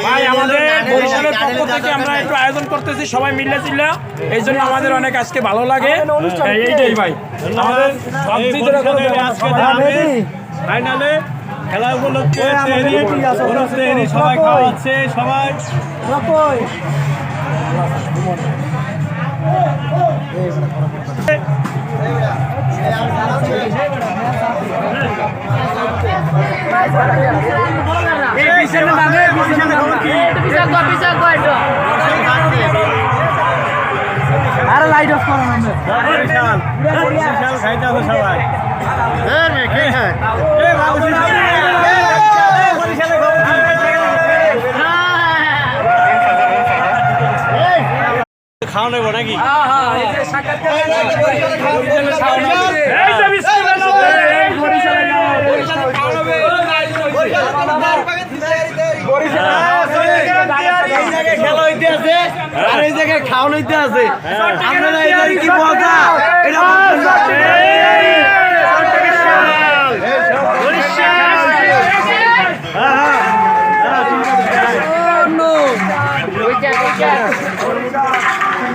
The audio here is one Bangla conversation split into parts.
ভাই আমাদের বরিশালের পক্ষ থেকে আমরা একটু আয়োজন করতেছি সবাই মিলে চিল্লা, এই জন্য আমাদের অনেক আজকে ভালো লাগে। এইটাই ভাই আমাদের ফাইনালে খেলা উপলক্ষে সবাই খাওয়াচ্ছে সবাই। আরে লাইট অফ করো না খাইতে হবে সবাই। খাওয়া নেবো নাকি? খেলা হইতে আছে আর এই জায়গায় খাওয়া হইতে আছে। আপনারা এই কি মজা এটা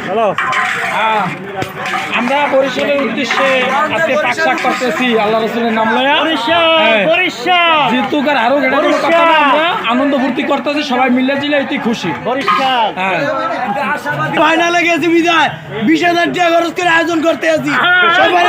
হ্যালো, আমরা বরিশালের উদ্দেশ্যে আজকে পাকশাক করতেছি আল্লাহ রসুলের নাম লয়া। যেহেতু আরো আমরা আনন্দ ফুর্তি করতেছি সবাই মিলে জিলে এতে খুশি। ফাইনালে গেছি বিদায় 20,000 টাকা খরচ করে আয়োজন করতে আছি সবাই